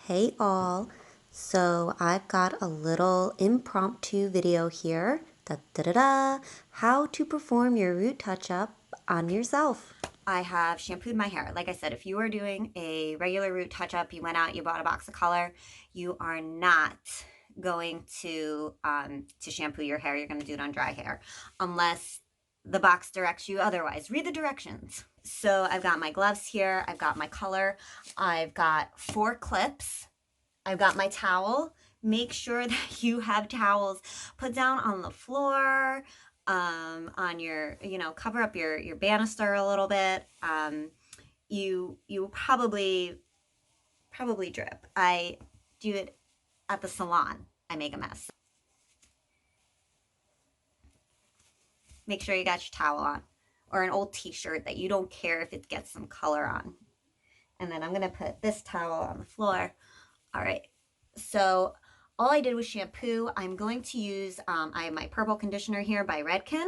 Hey all, so I've got a little impromptu video here, how to perform your root touch-up on yourself. I have shampooed my hair. Like I said, if you were doing a regular root touch-up, you went out, you bought a box of color, you are not going to shampoo your hair. You're going to do it on dry hair, unless the box directs you otherwise. Read the directions. So I've got my gloves here, I've got my color, I've got 4 clips, I've got my towel. Make sure that you have towels put down on the floor, on your, cover up your banister a little bit. You probably drip. I do it at the salon. I make a mess. Make sure you got your towel on, or an old t-shirt that you don't care if it gets some color on. And then I'm gonna put this towel on the floor. All right, so all I did was shampoo. I'm going to use, I have my purple conditioner here by Redken.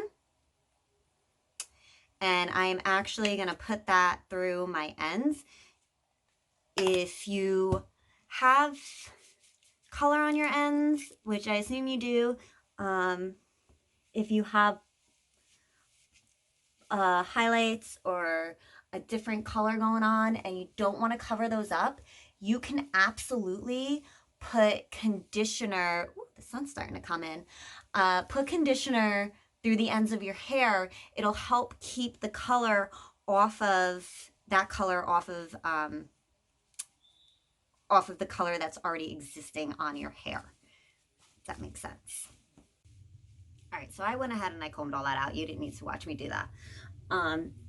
And I'm actually gonna put that through my ends. If you have color on your ends, which I assume you do, if you have highlights or a different color going on and you don't want to cover those up, you can absolutely put conditioner. Ooh, the sun's starting to come in. Put conditioner through the ends of your hair. It'll help keep the color off of the color that's already existing on your hair. If that makes sense. All right, so I went ahead and I combed all that out. You didn't need to watch me do that.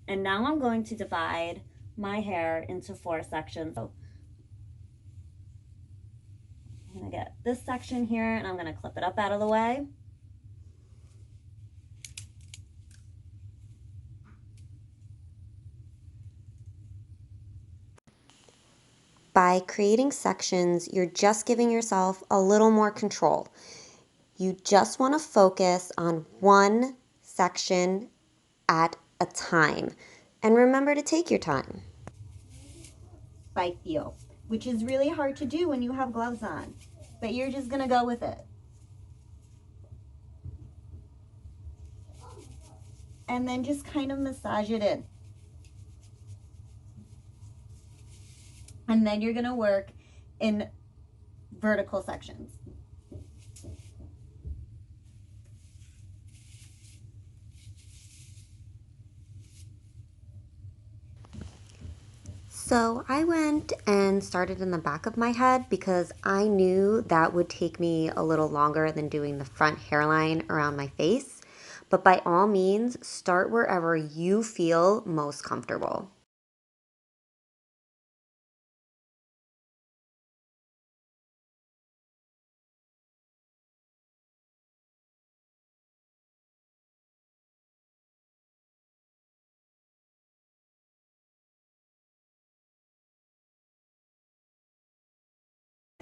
And now I'm going to divide my hair into 4 sections. So I'm gonna get this section here and I'm gonna clip it up out of the way. By creating sections, you're just giving yourself a little more control. You just want to focus on one section at a time. And remember to take your time. By feel, which is really hard to do when you have gloves on, but you're just gonna go with it. And then just kind of massage it in. And then you're gonna work in vertical sections. So I went and started in the back of my head because I knew that would take me a little longer than doing the front hairline around my face. But by all means, start wherever you feel most comfortable.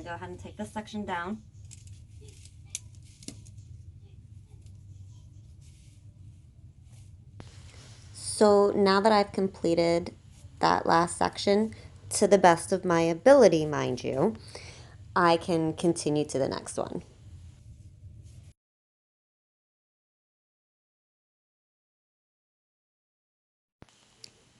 Go ahead and take this section down. So now that I've completed that last section, to the best of my ability, mind you, I can continue to the next one.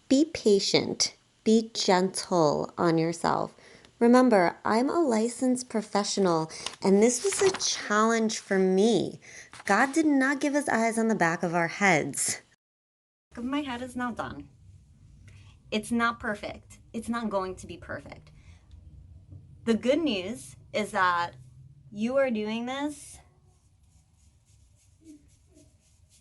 Be patient. Be gentle on yourself. Remember, I'm a licensed professional, and this was a challenge for me. God did not give us eyes on the back of our heads. My head is now done. It's not perfect. It's not going to be perfect. The good news is that you are doing this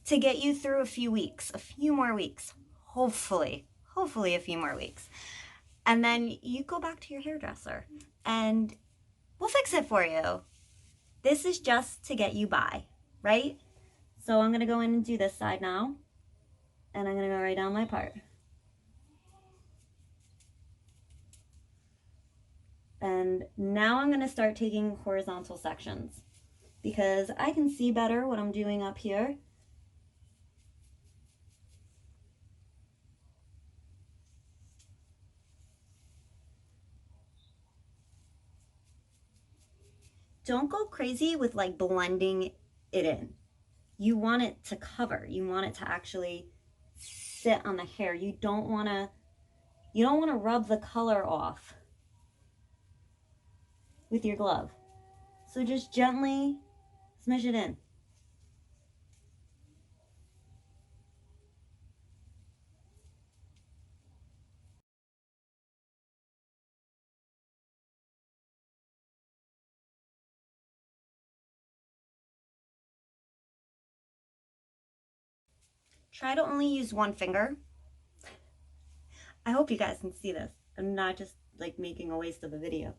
to get you through a few weeks, a few more weeks, hopefully a few more weeks. And then you go back to your hairdresser and we'll fix it for you. This is just to get you by, right? So I'm gonna go in and do this side now. And I'm gonna go right down my part. And now I'm gonna start taking horizontal sections because I can see better what I'm doing up here. don't go crazy with like blending it in. You want it to cover. You want it to actually sit on the hair. You don't want to rub the color off with your glove. So just gently smudge it in. Try to only use one finger. I hope you guys can see this. I'm not just like making a waste of a video.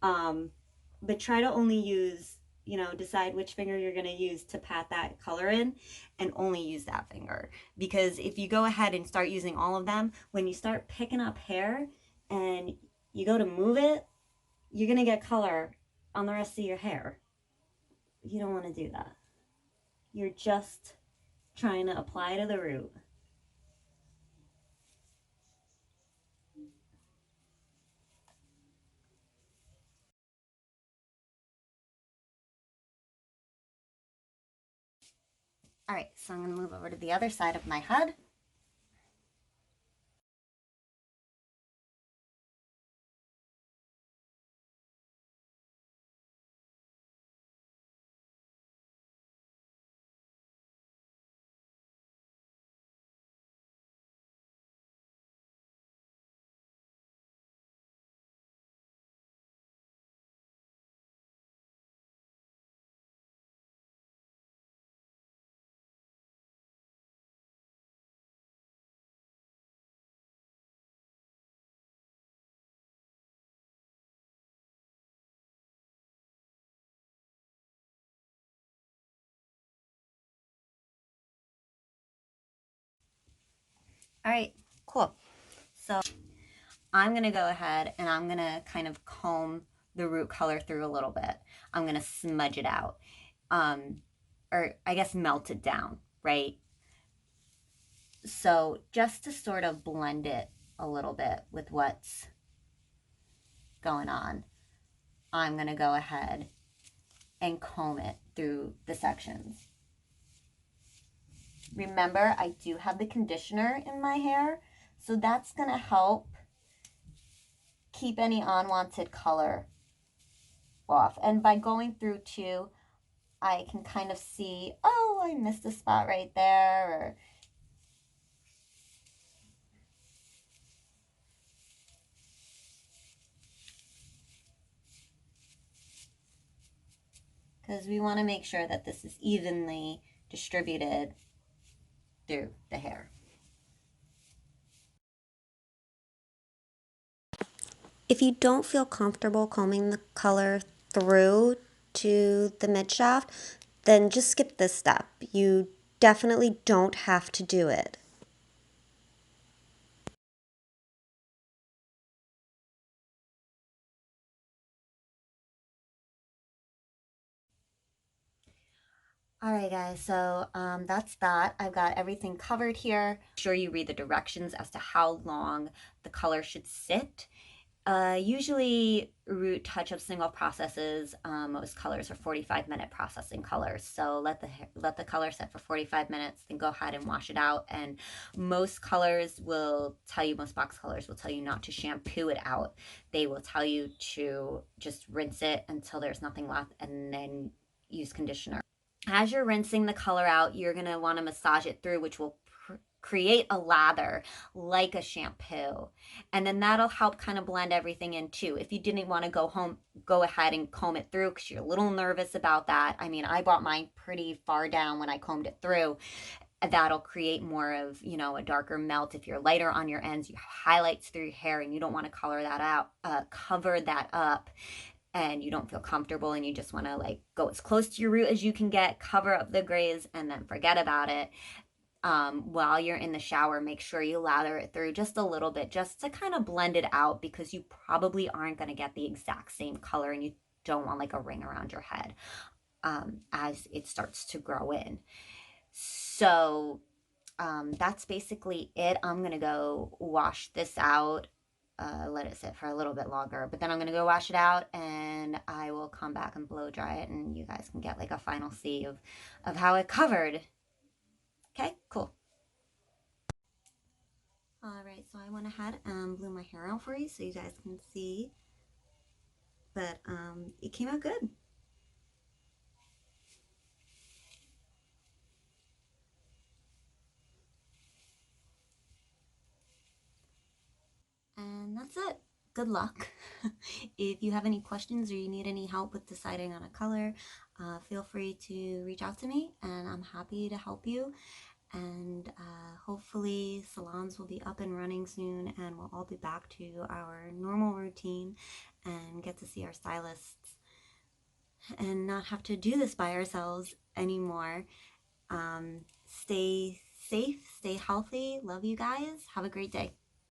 But try to only use, decide which finger you're going to use to pat that color in and only use that finger. Because if you go ahead and start using all of them, when you start picking up hair and you go to move it, you're going to get color on the rest of your hair. You don't want to do that. You're just trying to apply to the root. All right, so I'm going to move over to the other side of my head. All right, cool. So I'm going to go ahead and I'm going to kind of comb the root color through a little bit. I'm going to smudge it out, or I guess melt it down, right? So just to sort of blend it a little bit with what's going on, I'm going to go ahead and comb it through the sections. Remember, I do have the conditioner in my hair, so that's going to help keep any unwanted color off. And by going through too, I can kind of see, oh, I missed a spot right there, or because we want to make sure that this is evenly distributed through the hair. If you don't feel comfortable combing the color through to the mid shaft, then just skip this step. You definitely don't have to do it. All right, guys, so that's that. I've got everything covered here. Make sure you read the directions as to how long the color should sit. Usually root touch-up single processes, most colors are 45-minute processing colors. So let the color set for 45 minutes, then go ahead and wash it out. And most box colors will tell you not to shampoo it out. They will tell you to just rinse it until there's nothing left and then use conditioner. As you're rinsing the color out, you're going to want to massage it through, which will create a lather like a shampoo. And then that'll help kind of blend everything in too. If you didn't want to go ahead and comb it through because you're a little nervous about that. I mean, I brought mine pretty far down when I combed it through. That'll create more of, a darker melt. If you're lighter on your ends, you have highlights through your hair and you don't want to cover that up, and you don't feel comfortable and you just want to like go as close to your root as you can get, cover up the grays, and then forget about it. While you're in the shower, make sure you lather it through just a little bit, just to kind of blend it out, because you probably aren't going to get the exact same color and you don't want like a ring around your head as it starts to grow in. So that's basically it. I'm going to go wash this out, let it sit for a little bit longer, but then I'm going to go wash it out and then I will come back and blow dry it, and you guys can get like a final see of how it covered. Okay, cool. All right, so I went ahead and blew my hair out for you so you guys can see, but it came out good. And that's it. Good luck. If you have any questions or you need any help with deciding on a color, feel free to reach out to me and I'm happy to help you. And hopefully salons will be up and running soon and we'll all be back to our normal routine and get to see our stylists and not have to do this by ourselves anymore. Stay safe, stay healthy. Love you guys. Have a great day.